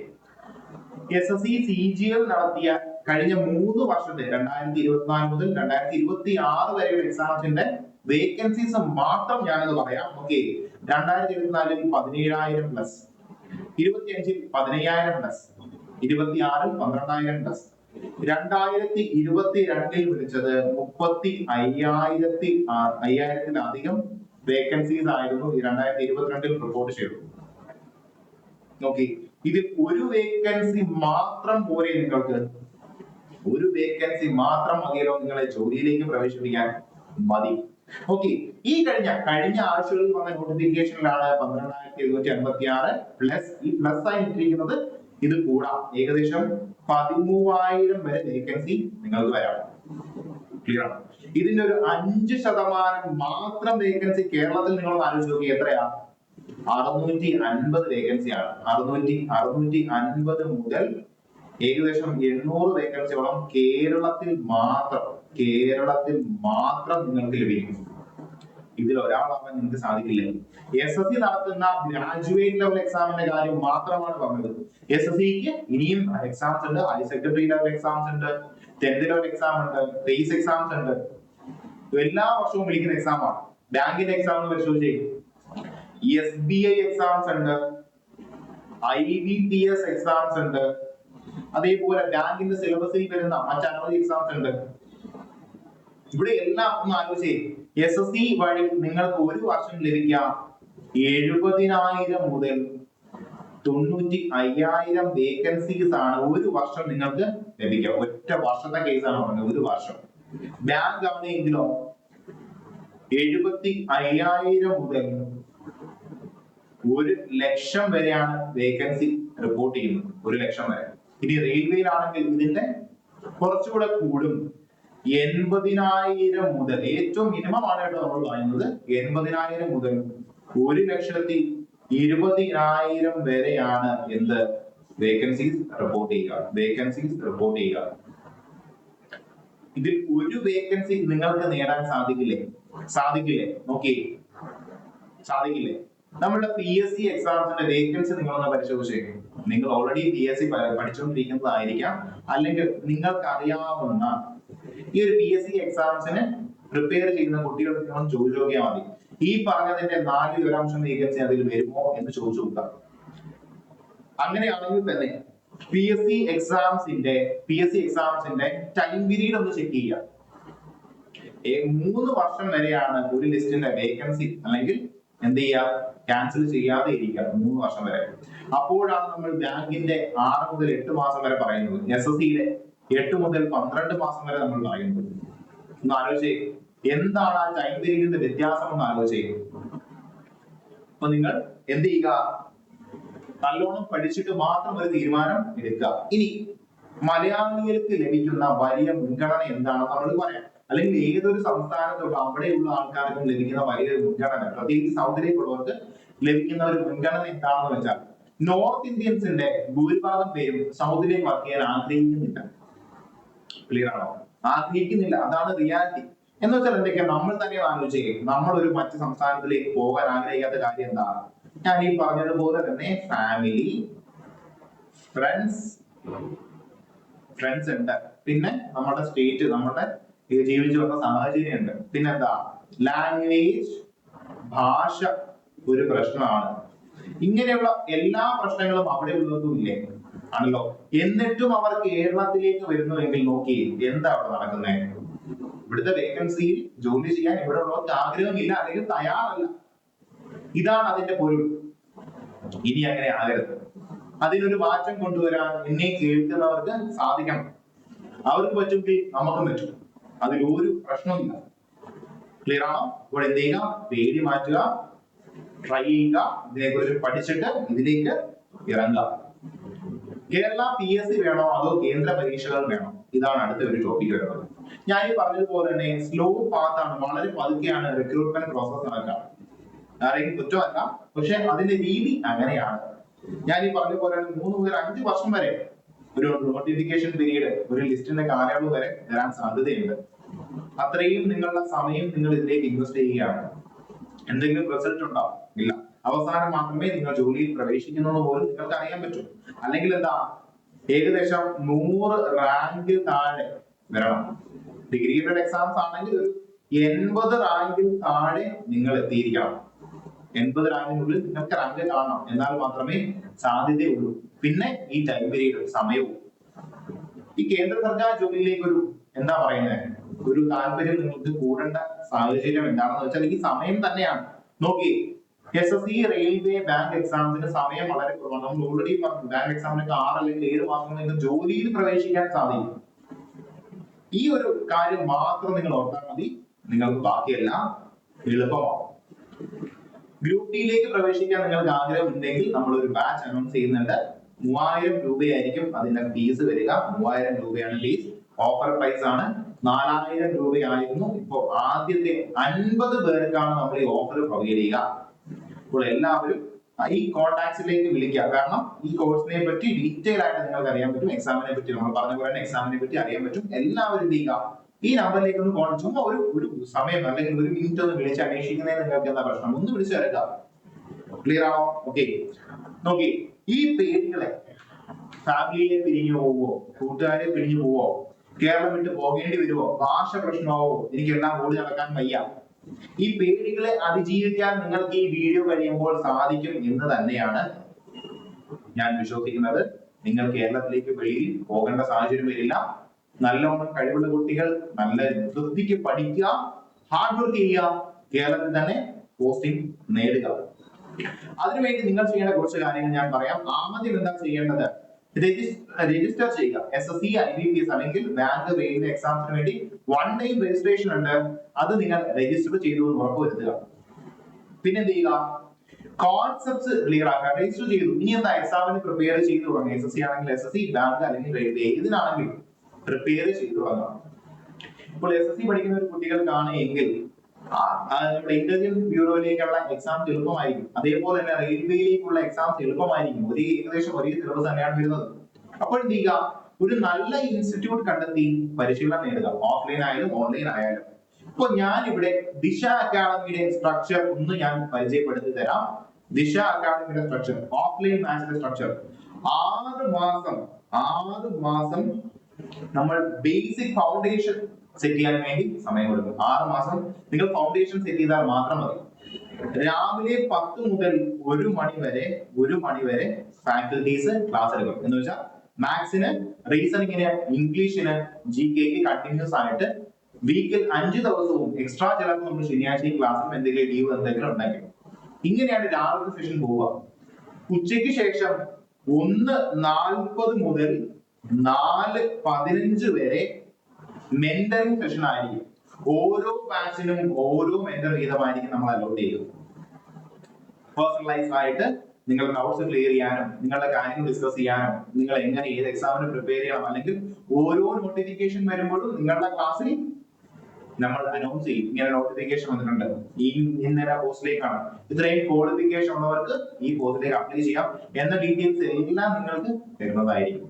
SSC CGL നടത്തിയ കഴിഞ്ഞ 3 വർഷത്തെ 2024 മുതൽ 2026 വരെയുള്ള എക്സാംസിന്റെ വേക്കൻസീസ് മാത്രം ഞാനത് പറയാം. ഓക്കെ, 2024 17,000 പ്ലസ്, 25 15,000 പ്ലസ്, 26 12,000 പ്ലസ്, 2022 വിളിച്ചത് 35,000-ത്തിലധികം വേക്കൻസീസ് ആയിരുന്നു 2022 റിപ്പോർട്ട് ചെയ്തത്. നോക്കി, ഇതിൽ ഒരു വേക്കൻസി മാത്രം പോരെ നിങ്ങൾക്ക്? ഒരു വേക്കൻസി മാത്രം മതിയല്ലോ നിങ്ങളെ ജോലിയിലേക്ക് പ്രവേശിപ്പിക്കാൻ? മതി. ഓക്കെ, ഈ കഴിഞ്ഞ ആഴ്ചകളിൽ വന്ന നോട്ടിഫിക്കേഷനിലാണ് 12,756 പ്ലസ്. ഈ പ്ലസ് ആയിട്ടിരിക്കുന്നത് ഇത് കൂടാം ഏകദേശം 13,000 വരെ വേക്കൻസി നിങ്ങൾക്ക് വരാം. ക്ലിയർ ആണ്? ഇതിന്റെ ഒരു 5% മാത്രം വേക്കൻസി കേരളത്തിൽ നിങ്ങൾ ആലോചിച്ച് നോക്കി എത്രയാ? 650 വേക്കൻസിയാണ്. 650 മുതൽ ഏകദേശം 800 വേക്കൻസിയോളം കേരളത്തിൽ മാത്രം നിങ്ങൾക്ക് ലഭിക്കും. ഇതിൽ ഒരാളാവാൻ നിങ്ങൾക്ക് സാധിക്കില്ല. SSC നടത്തുന്ന ഗ്രാജുവേറ്റ് ലെവൽ എക്സാമിന്റെ കാര്യം മാത്രമാണ് പറഞ്ഞത്. SSCക്ക് ഇനിയും എക്സാംസ് ഉണ്ട്, ഹയർ സെക്കൻഡറി ലെവൽ എക്സാംസ് ഉണ്ട്, 10th ലെവൽ എക്സാം ഉണ്ട്, ബേസ് എക്സാംസ് ഉണ്ട്. എല്ലാ വർഷവും വിളിക്കുന്ന എക്സാമാണ്. ബാങ്കിന്റെ എക്സാം പരിശോധിച്ച് SBI എക്സാംസ് ഉണ്ട്, IBPS എക്സാംസ് ഉണ്ട്, അതേപോലെ ബാങ്കിന്റെ സിലബസിൽ വരുന്ന മറ്റനവധി എക്സാംസ് ഉണ്ട്. ഇവിടെ എല്ലാം ഒന്ന് ആലോചിച്ചേ. SSC വഴി നിങ്ങൾക്ക് ഒരു വർഷം ലഭിക്കാം 70,000 മുതൽ 95,000 വേക്കൻസീസ് ആണ് ഒരു വർഷം നിങ്ങൾക്ക് ലഭിക്കുക. ഒറ്റ വർഷത്തെ കേസാണ് പറഞ്ഞത്, ഒരു വർഷം. ബാങ്ക് ആണെങ്കിലോ 75,000 മുതൽ 1,00,000 വരെയാണ് വേക്കൻസി റിപ്പോർട്ട് ചെയ്യുന്നത്. 1,00,000 വരെ. ഇനി റെയിൽവേയിലാണെങ്കിൽ ഇതിന്റെ കുറച്ചുകൂടെ കൂടും. 80,000 മുതൽ, ഏറ്റവും മിനിമം ആണ് കേട്ടോ നമ്മൾ പറയുന്നത്, 80,000 മുതൽ 1,20,000 വരെയാണ് എന്ത് വേക്കൻസീസ് റിപ്പോർട്ട് ചെയ്യുക. ഇതിൽ ഒരു വേക്കൻസി നിങ്ങൾക്ക് നേടാൻ സാധിക്കില്ലേ? നോക്കിയേ, സാധിക്കില്ലേ? നമ്മുടെ PSC എക്സാംസിന്റെ വേക്കൻസി നിങ്ങളൊന്ന് പരിശോധിച്ചേ. നിങ്ങൾ ഓൾറെഡി PSC പഠിച്ചുകൊണ്ടിരിക്കുന്നതായിരിക്കാം, അല്ലെങ്കിൽ നിങ്ങൾക്ക് അറിയാവുന്ന ഈ ഒരു PSC എക്സാംസിന് പ്രിപ്പയർ ചെയ്യുന്ന കുട്ടികൾക്ക് നിങ്ങൾ ചോദിച്ചു നോക്കിയാൽ മതി, ഈ പറഞ്ഞതിന്റെ 4 വേക്കൻസി അതിൽ വരുമോ എന്ന് ചോദിച്ചു നോക്കാം. അങ്ങനെയാണെങ്കിൽ തന്നെ PSC എക്സാംസിന്റെ ടൈം പീരീഡ് ഒന്ന് ചെക്ക് ചെയ്യുക. 3 വർഷം വരെയാണ് ഒരു ലിസ്റ്റിന്റെ വേക്കൻസി, അല്ലെങ്കിൽ എന്ത് ചെയ്യുക, ക്യാൻസൽ ചെയ്യാതെ ഇരിക്കുക 3 വർഷം വരെ. അപ്പോഴാണ് നമ്മൾ ബാങ്കിന്റെ 6 മുതൽ 8 മാസം വരെ പറയുന്നത്, SSCയിലെ 8 മുതൽ 12 മാസം വരെ നമ്മൾ പറയുന്നത്. ഒന്ന് ആലോചിച്ചേ, എന്താണ് ആ ടൈം പീരീഡിന്റെ വ്യത്യാസം എന്ന് ആലോചിച്ചേ. അപ്പൊ നിങ്ങൾ എന്ത് ചെയ്യുക, നല്ലോണം പഠിച്ചിട്ട് മാത്രം ഒരു തീരുമാനം എടുക്കുക. ഇനി മലയാളികൾക്ക് ലഭിക്കുന്ന വലിയ മുൻഗണന എന്താണെന്ന് നമ്മൾ പറയാം. അല്ലെങ്കിൽ ഏതൊരു സംസ്ഥാനത്തുള്ള അവിടെയുള്ള ആൾക്കാർക്കും ലഭിക്കുന്ന വലിയ മുൻഗണന, പ്രത്യേകിച്ച് സൗത്തിലേക്കുള്ളവർക്ക് ലഭിക്കുന്ന ഒരു മുൻഗണന എന്താണെന്ന് വെച്ചാൽ, നോർത്ത് ഇന്ത്യൻസിന്റെ ഭൂരിഭാഗം പേരും സൗത്തിലേക്ക് വർക്ക് ചെയ്യാൻ ആഗ്രഹിക്കുന്നില്ല. ക്ലിയർ ആണോ? ആഗ്രഹിക്കുന്നില്ല, അതാണ് റിയാലിറ്റി. എന്ന് വെച്ചാൽ എന്തൊക്കെയാ, നമ്മൾ തന്നെ ആലോചിച്ചേ, നമ്മൾ ഒരു മറ്റു സംസ്ഥാനത്തിലേക്ക് പോകാൻ ആഗ്രഹിക്കാത്ത കാര്യം എന്താ? ഞാൻ ഈ പറഞ്ഞതുപോലെ തന്നെ ഫാമിലി, ഫ്രണ്ട്സ് ഉണ്ട്, പിന്നെ നമ്മുടെ സ്റ്റേറ്റ്, നമ്മുടെ ജീവിച്ചു വന്ന സാഹചര്യം ഉണ്ട്, പിന്നെന്താ ലാംഗ്വേജ്, ഭാഷ ഒരു പ്രശ്നമാണ്. ഇങ്ങനെയുള്ള എല്ലാ പ്രശ്നങ്ങളും അവിടെ ഉള്ളതും ഇല്ലേ ആണല്ലോ. എന്നിട്ടും അവർ കേരളത്തിലേക്ക് വരുന്നുവെങ്കിൽ നോക്കി എന്താ അവിടെ നടക്കുന്നത്? ഇവിടുത്തെ വേക്കൻസിയിൽ ജോലി ചെയ്യാൻ ഇവിടെ ഉള്ളവർക്ക് ആഗ്രഹമില്ല, അല്ലെങ്കിൽ തയ്യാറല്ല. ഇതാണ് അതിന്റെ പൊരുൾ. ഇനി അങ്ങനെ ആകരുത്. അതിനൊരു മാറ്റം കൊണ്ടുവരാൻ എന്നെ കേൾക്കുന്നവർക്ക് സാധിക്കണം. അവർക്ക് പറ്റുമെങ്കിൽ നമുക്കും പറ്റും. അതിലൊരു പ്രശ്നമില്ല. ക്ലിയർ ആണോ? അപ്പോൾ എന്ത് ചെയ്യുക? പേടി മാറ്റുക, ട്രൈ ചെയ്യുക, ഇതിനെക്കുറിച്ച് പഠിച്ചിട്ട് ഇതിലേക്ക് ഇറങ്ങുക. കേരള PSC വേണോ അതോ കേന്ദ്ര പരീക്ഷകൾ വേണോ? ഇതാണ് അടുത്ത ഒരു ടോപ്പിക് വരുന്നത്. ഞാൻ ഈ പറഞ്ഞതുപോലെ തന്നെ സ്ലോ പാത്താണ്, വളരെ പതുക്കെയാണ് റിക്രൂട്ട്മെന്റ് പ്രോസസ് നടക്കുക. ആരെയും കുറ്റമല്ല, പക്ഷെ അതിന്റെ രീതി അങ്ങനെയാണ്. ഞാൻ ഈ പറഞ്ഞ പോലെ 3 മുതൽ 5 വർഷം വരെ ഒരു നോട്ടിഫിക്കേഷൻ പീരീഡ്, ഒരു ലിസ്റ്റിന്റെ കാലയളവ് വരെ വരാൻ സാധ്യതയുണ്ട്. അത്രയും നിങ്ങളുടെ സമയം നിങ്ങൾ ഇതിലേക്ക് ഇൻവെസ്റ്റ് ചെയ്യുകയാണ്. എന്തെങ്കിലും റിസൾട്ട് ഉണ്ടാവും? ഇല്ല. അവസാനം മാത്രമേ നിങ്ങൾ ജോലിയിൽ പ്രവേശിക്കുന്നത് പോലും നിങ്ങൾക്ക് അറിയാൻ പറ്റും. അല്ലെങ്കിൽ എന്താ, ഏകദേശം 100 റാങ്കിൽ താഴെ വരണം. ഡിഗ്രിയുടെ എക്സാംസ് ആണെങ്കിൽ ഒരു 80 റാങ്കിൽ താഴെ നിങ്ങൾ എത്തിയിരിക്കണം. 80 റാങ്കിനുള്ളിൽ നിങ്ങൾക്ക് റാങ്ക് കാണണം, എന്നാൽ മാത്രമേ സാധ്യതയുള്ളൂ. പിന്നെ ഈ ടൈം പീരീഡ്, സമയവും. ഈ കേന്ദ്ര സർക്കാർ ജോലിയിലേക്ക് ഒരു എന്താ പറയുന്നത്, ഒരു താല്പര്യം നിങ്ങൾക്ക് കൂടേണ്ട സാഹചര്യം എന്താണെന്ന് വെച്ചാൽ ഈ സമയം തന്നെയാണ്. നോക്കി, SSC, റെയിൽവേ, ബാങ്ക് എക്സാംസിന് സമയം വളരെ കുറവാണ്. നമ്മൾ ഓൾറെഡി പറഞ്ഞു, ബാങ്ക് എക്സാമിനൊക്കെ 6 അല്ലെങ്കിൽ 7 മാസം നിങ്ങൾക്ക് ജോലിയിൽ പ്രവേശിക്കാൻ സാധിക്കും. ഈ ഒരു കാര്യം മാത്രം നിങ്ങൾ ഓർത്താൽ മതി, നിങ്ങൾക്ക് ബാക്കിയെല്ലാം എളുപ്പമാവും. ഗ്രൂപ്പ് ഡിയിലേക്ക് പ്രവേശിക്കാൻ നിങ്ങൾക്ക് ആഗ്രഹം ഉണ്ടെങ്കിൽ നമ്മൾ ഒരു ബാച്ച് അനൗൺസ് ചെയ്യുന്നുണ്ട്. 3000 രൂപയായിരിക്കും അതിന്റെ ഫീസ് വരിക. 3000 രൂപയാണ് ഫീസ്. ഓഫർ പ്രൈസ് ആണ്. 4000 രൂപയായിരുന്നു. ഇപ്പോൾ ആദ്യത്തെ 50 പേർക്കാണ് നമ്മൾ ഈ ഓഫർ പ്രൊവൈഡ് ചെയ്യുക. അപ്പോൾ എല്ലാവരും ഈ കോൺടാക്ട്സിലേക്ക് വിളിക്കുക. കാരണം ഈ കോഴ്സിനെ പറ്റി ഡീറ്റെയിൽ ആയിട്ട് നിങ്ങൾക്ക് അറിയാൻ പറ്റും. എക്സാമിനെ പറ്റി നമ്മൾ പറഞ്ഞ പോലെ എക്സാമിനെ പറ്റി അറിയാൻ പറ്റും. എല്ലാവരും ചെയ്യുക. ഈ നമ്പറിലേക്ക് ഒന്ന് ചുമ്മാ ഒരു സമയം അല്ലെങ്കിൽ ഒരു മിനിറ്റ് ഒന്ന് വിളിച്ച് അന്വേഷിക്കുന്നതിന് നിങ്ങൾക്ക് എന്താ പ്രശ്നം? ഒന്ന് വിളിച്ചു വരക്കുക. ക്ലിയർ ആണോ? ഓക്കെ. നോക്കി, ഈ പേരുകളെ ഫാമിലിയെ പിരിഞ്ഞു പോവോ, കൂട്ടുകാരെ പിരിഞ്ഞു പോവോ, കേരളം വിട്ട് പോകേണ്ടി വരുമോ, ഭാഷ പ്രശ്നമാവോ, എനിക്കെല്ലാം ഓടി നടക്കാൻ വയ്യ, ഈ പേടികളെ അതിജീവിക്കാൻ നിങ്ങൾക്ക് ഈ വീഡിയോ കഴിയുമ്പോൾ സാധിക്കും എന്ന് തന്നെയാണ് ഞാൻ വിശ്വസിക്കുന്നത്. നിങ്ങൾ കേരളത്തിലേക്ക് വെളിയിൽ പോകേണ്ട സാഹചര്യം വരില്ല. നല്ലോണം കഴിവുള്ള കുട്ടികൾ നല്ല വൃത്തിക്ക് പഠിക്കുക, ഹാർഡ് വർക്ക് ചെയ്യുക, കേരളത്തിൽ തന്നെ പോസ്റ്റിംഗ് നേടുക. അതിനുവേണ്ടി നിങ്ങൾ ചെയ്യേണ്ട കുറച്ച് കാര്യങ്ങൾ ഞാൻ പറയാം. ആദ്യം എന്താ ചെയ്യേണ്ടത്? രജിസ്റ്റർ ചെയ്യുക. SSC, IBPS അല്ലെങ്കിൽ ബാങ്ക്, റെയിൽവേ എക്സാംസിന് വേണ്ടി 1 ടൈം രജിസ്ട്രേഷൻ ഉണ്ട്. അത് നിങ്ങൾ രജിസ്റ്റർ ചെയ്തു എന്ന് ഉറപ്പുവരുത്തുക. പിന്നെ എന്ത് ചെയ്യുക? കോൺസെപ്റ്റ്സ് ക്ലിയർ ആക്കുക. രജിസ്റ്റർ ചെയ്തു, ഇനി എന്താ എക്സാമിന് പ്രിപ്പയർ ചെയ്തു തുടങ്ങുക. SSC ആണെങ്കിൽ SSC, ബാങ്ക് അല്ലെങ്കിൽ റെയിൽവേ, ഇതിനാണെങ്കിൽ പ്രിപ്പയർ ചെയ്തു തുടങ്ങുക. ഇപ്പോൾ SSC പഠിക്കുന്ന ഒരു കുട്ടികൾക്കാണ് എങ്കിൽ നമ്മുടെ ഇന്റലിജൻസ് ബ്യൂറോയിലേക്കുള്ള എക്സാംസ് എളുപ്പമായിരിക്കും. അതേപോലെ തന്നെ റെയിൽവേയിലേക്കുള്ള എക്സാംസ് എളുപ്പമായിരിക്കും. ഏകദേശം ഒരേ സിലബസ് തന്നെയാണ് വരുന്നത്. അപ്പോൾ എന്ത് ചെയ്യുക? ഒരു നല്ല ഇൻസ്റ്റിറ്റ്യൂട്ട് കണ്ടെത്തി പരിശീലനം നേടുക. ഓഫ്ലൈൻ ആയാലും ഓൺലൈൻ ആയാലും. ഇപ്പൊ ഞാൻ ഇവിടെ ദിശ അക്കാഡമിയുടെ സ്ട്രക്ചർ ഒന്ന് ഞാൻ പരിചയപ്പെടുത്തി തരാം. ദിശ അക്കാഡമിയുടെ സ്ട്രക്ചർ, ഓഫ്ലൈൻ ബാച്ചിന്റെ സ്ട്രക്ചർ. 6 മാസം നമ്മൾ ബേസിക് ഫൗണ്ടേഷൻ സെറ്റ് ചെയ്യാൻ വേണ്ടി സമയം കൊടുക്കും. 6 മാസം നിങ്ങൾ ഫൗണ്ടേഷൻ സെറ്റ് ചെയ്താൽ മാത്രം മതി. രാവിലെ 10 മുതൽ 1 മണി വരെ ഫാക്കൽറ്റീസ് ക്ലാസ് എടുക്കും. എന്ന് വെച്ചാൽ മാത്സിന്, റീസണിങ്ങിന്, ഇംഗ്ലീഷിന്, GKക്ക് കണ്ടിന്യൂസ് ആയിട്ട് വീക്കിൽ 5 ദിവസവും എക്സ്ട്രാ ചിലപ്പോൾ നമ്മൾ ശനിയാഴ്ച ക്ലാസ്സിൽ എന്തെങ്കിലും ലീവ് എന്തെങ്കിലും ഉണ്ടെങ്കിൽ ഇങ്ങനെയാണ് രാവിലെ സെഷൻ പോവുക. ഉച്ചയ്ക്ക് ശേഷം 1:40 മുതൽ 4:15 വരെ മെന്ററിംഗ് സെഷൻ ആയിരിക്കും. ഓരോ ബാച്ചിനും ഓരോ മെന്റർ വീതമായിരിക്കും നമ്മൾ അലോട്ട് ചെയ്യുന്നത്. പേഴ്സണലൈസ്ഡ് ആയിട്ട് നിങ്ങൾ ഡൗട്ട്സ് ക്ലിയർ ചെയ്യാനും, നിങ്ങളുടെ കാര്യങ്ങൾ ഡിസ്കസ് ചെയ്യാനും, നിങ്ങൾ എങ്ങനെ ഏത് എക്സാമിന് പ്രിപ്പയർ ചെയ്യണം, അല്ലെങ്കിൽ ഓരോ നോട്ടിഫിക്കേഷൻ വരുമ്പോഴും നിങ്ങളുടെ ക്ലാസ്സിൽ നമ്മൾ അനൗൺസ് ചെയ്യും, ഇങ്ങനെ നോട്ടിഫിക്കേഷൻ വന്നിട്ടുണ്ട്, ഈ ഇന്ന പോസ്റ്റിലേക്കാണ്, ഇത്രയും ക്വാളിഫിക്കേഷൻ ഉള്ളവർക്ക് ഈ പോസ്റ്റിലേക്ക് അപ്ലൈ ചെയ്യാം എന്ന ഡീറ്റെയിൽസ് എല്ലാം നിങ്ങൾക്ക് തരുന്നതായിരിക്കും.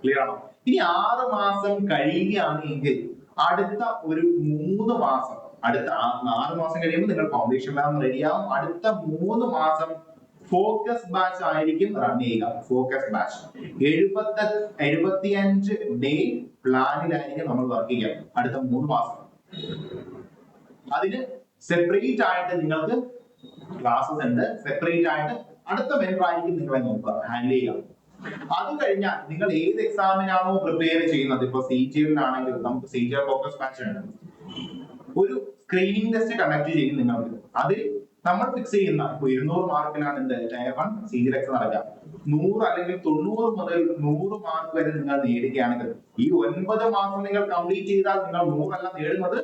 ക്ലിയർ ആണോ? ഇനി 6 മാസം കഴിയുകയാണ് എങ്കിൽ അടുത്ത ഒരു 3 മാസം, അടുത്ത 4 മാസം കഴിയുമ്പോൾ നിങ്ങൾ ഫൗണ്ടേഷൻ എല്ലാം റെഡിയാവും. അടുത്ത 3 മാസം ഫോക്കസ് ബാച്ച് ആയിരിക്കും റൺ ചെയ്യുക. ഫോക്കസ് ബാച്ച് 75 ഡേ പ്ലാനിലായിരിക്കും നമ്മൾ വർക്ക് ചെയ്യുക അടുത്ത 3 മാസം. അതിന് സെപ്പറേറ്റ് ആയിട്ട് നിങ്ങൾക്ക് ക്ലാസ്സസ് ഉണ്ട്. സെപ്പറേറ്റ് ആയിട്ട് അടുത്ത മെന്റർ ആയിരിക്കും നിങ്ങളെ നോക്കുക, ഹാൻഡിൽ ചെയ്യുക. അത് കഴിഞ്ഞാൽ നിങ്ങൾ ഏത് എക്സാമിനാണോ പ്രിപ്പയർ ചെയ്യുന്നത്, ഇപ്പൊ CGL-ലാണെങ്കിൽ നമുക്ക് CGL ഫോക്കസ് ബാച്ച് ഉണ്ട്. ഒരു സ്ക്രീനിങ് ടെസ്റ്റ് കണ്ടക്ട് ചെയ്യും നിങ്ങൾക്ക്. അതിൽ നമ്മൾ ഫിക്സ് ചെയ്യുന്ന ഇപ്പൊ 200 മാർക്കിനാണ് എന്ത് ടയർ 1 CGL എക്സാം നടക്കുക. 100 അല്ലെങ്കിൽ 90 മുതൽ 100 മാർക്ക് വരെ നിങ്ങൾ നേടുകയാണെങ്കിൽ ഈ 9 മാസം നിങ്ങൾ കംപ്ലീറ്റ് ചെയ്താൽ നിങ്ങൾ 100 അല്ല നേടുന്നത്,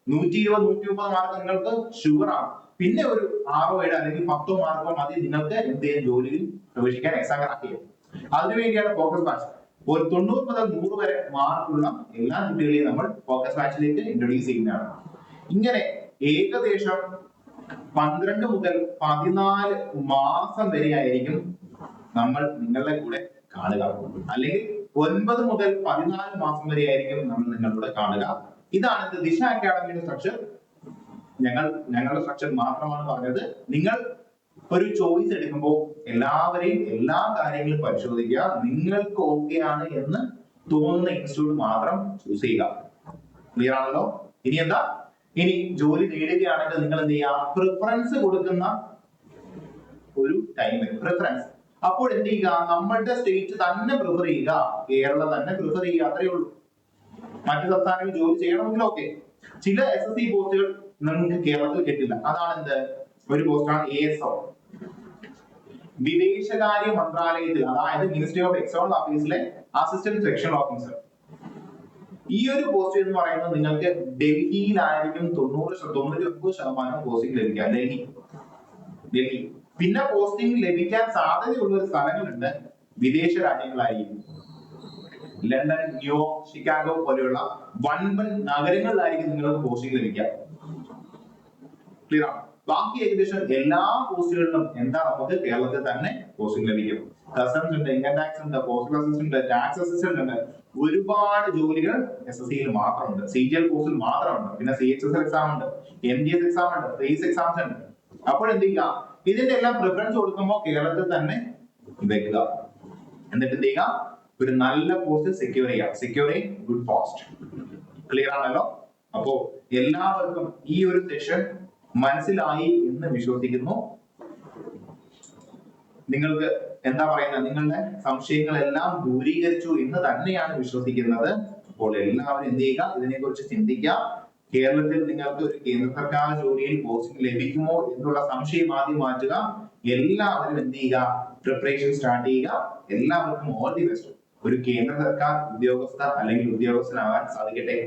120-130 മാർക്ക് നിങ്ങൾക്ക് ഷുവർ ആണ്. പിന്നെ ഒരു 6 7 അല്ലെങ്കിൽ 10 മാർക്കോ മതി നിങ്ങൾക്ക് എന്തെങ്കിലും ജോലിയിൽ പ്രവേശിക്കാൻ എക്സാം കണക്ട് ചെയ്യാം. അതിനുവേണ്ടിയാണ് ഫോക്കസ് ബാച്ച്. ഒരു 90 മുതൽ 100 വരെ മാർക്കുള്ള എല്ലാ കുട്ടികളെയും നമ്മൾ ഫോക്കസ് ബാച്ചിലേക്ക് ഇൻട്രൊഡ്യൂസ് ചെയ്യുന്നതാണ്. ഇങ്ങനെ ഏകദേശം 12 മുതൽ 14 മാസം വരെ ആയിരിക്കും നമ്മൾ നിങ്ങളുടെ കൂടെ കാണുക. അല്ലെങ്കിൽ 9 മുതൽ 14 മാസം വരെ ആയിരിക്കും നമ്മൾ നിങ്ങളുടെ കാണുക. ഇതാണ് ദിശ അക്കാഡമിയുടെ സ്ട്രക്ചർ. ഞങ്ങളുടെ സ്ട്രക്ചർ മാത്രമാണ് പറഞ്ഞത്. നിങ്ങൾ ഒരു ചോയ്സ് എടുക്കുമ്പോൾ എല്ലാവരെയും എല്ലാ കാര്യങ്ങളും പരിശോധിക്കുക. നിങ്ങൾക്ക് ഓക്കെ ആണ് എന്ന് തോന്നുന്ന ഇൻസ്റ്റിറ്റ്യൂട്ട് മാത്രം ചൂസ് ചെയ്യുക. ക്ലിയർ ആണല്ലോ? ഇനി എന്താ, ഇനി ജോലി നേടുകയാണെങ്കിൽ നിങ്ങൾ എന്ത് ചെയ്യുക, പ്രിഫറൻസ് കൊടുക്കുന്ന ഒരു ടൈമിൽ പ്രിഫറൻസ്. അപ്പോൾ എന്ത് ചെയ്യുക, നമ്മളുടെ സ്റ്റേറ്റ് തന്നെ പ്രിഫർ ചെയ്യുക, കേരളം തന്നെ പ്രിഫർ ചെയ്യുക, അത്രയേ ഉള്ളൂ. മറ്റു സംസ്ഥാനങ്ങളിൽ ജോലി ചെയ്യണമെങ്കിൽ ഓക്കെ. ചില SSC പോസ്റ്റുകൾ നിങ്ങൾക്ക് കേരളത്തിൽ കിട്ടില്ല. അതാണ് എന്ത്, ഒരു പോസ്റ്റാണ് ASO, വിദേശകാര്യ മന്ത്രാലയത്തിൽ, അതായത് മിനിസ്ട്രി ഓഫ് എക്സ്റ്റേണൽ അഫയേഴ്സിലെ അസിസ്റ്റന്റ് സെക്ഷൻ ഓഫീസർ. ഈ ഒരു പോസ്റ്റ് എന്ന് പറയുന്നത് നിങ്ങൾക്ക് ഡൽഹിയിലായിരിക്കും 99% പോസ്റ്റിംഗ് ലഭിക്കുക. ഡൽഹി. പിന്നെ പോസ്റ്റിംഗ് ലഭിക്കാൻ സാധ്യതയുള്ള ഒരു സ്ഥലങ്ങളുണ്ട്, വിദേശ രാജ്യങ്ങളായിരിക്കും. ലണ്ടൻ, ന്യൂയോർക്ക്, ഷിക്കാഗോ പോലെയുള്ള വൻപൻ നഗരങ്ങളിലായിരിക്കും നിങ്ങൾക്ക് പോസ്റ്റിംഗ് ലഭിക്കുക. ക്ലിയർ ആണ്? ബാക്കി ഏകദേശം എല്ലാ പോസ്റ്റുകളിലും എന്താ, നമുക്ക് കേരളത്തിൽ തന്നെ പോസ്റ്റിംഗ് ലഭിക്കും. കസ്റ്റംസ് ഉണ്ട്, ഇൻകം ടാക്സ് ഉണ്ട്, പോസ്റ്റൽ അസിസ്റ്റന്റ് ഉണ്ട്, ടാക്സ് അസിസ്റ്റന്റ് ഉണ്ട്. ഒരുപാട് ജോലികൾ SSC-യിൽ മാത്രമുണ്ട്, CGL പോസ്റ്റിൽ മാത്രമുണ്ട്. പിന്നെ CHSL എക്സാം ഉണ്ട്, MGS എക്സാം ഉണ്ട്, ഫേസ് എക്സാംസ് ഉണ്ട്. അപ്പോൾ എന്ത് ചെയ്യുക, ഇതിന്റെ എല്ലാം പ്രിഫറൻസ് കൊടുക്കുമ്പോൾ കേരളത്തിൽ തന്നെ വെക്കുക. എന്നിട്ട് എന്ത് ചെയ്യുക, ഒരു നല്ല പോസ്റ്റ് സെക്യൂർ ചെയ്യുക. Secure A good post. Clear ആണല്ലോ? അപ്പോ എല്ലാവർക്കും ഈ ഒരു സെഷൻ മനസ്സിലായി എന്ന് വിശ്വസിക്കുന്നു. നിങ്ങൾക്ക് എന്താ പറയുന്നത്, നിങ്ങളുടെ സംശയങ്ങളെല്ലാം ദൂരീകരിച്ചു എന്ന് തന്നെയാണ് വിശ്വസിക്കുന്നത്. അപ്പോൾ എല്ലാവരും എന്ത് ചെയ്യുക, ഇതിനെക്കുറിച്ച് ചിന്തിക്കുക. കേരളത്തിൽ നിങ്ങൾക്ക് ഒരു കേന്ദ്ര സർക്കാർ ജോലിയിൽ പോസ്റ്റിംഗ് ലഭിക്കുമോ എന്നുള്ള സംശയം ആദ്യം മാറ്റുക. എല്ലാവരും എന്ത് ചെയ്യുക, പ്രിപ്പറേഷൻ സ്റ്റാർട്ട് ചെയ്യുക. എല്ലാവർക്കും ഓൾ ദി ബെസ്റ്റ്. ഒരു കേന്ദ്ര സർക്കാർ ഉദ്യോഗസ്ഥ അല്ലെങ്കിൽ ഉദ്യോഗസ്ഥനാകാൻ സാധിക്കട്ടെ.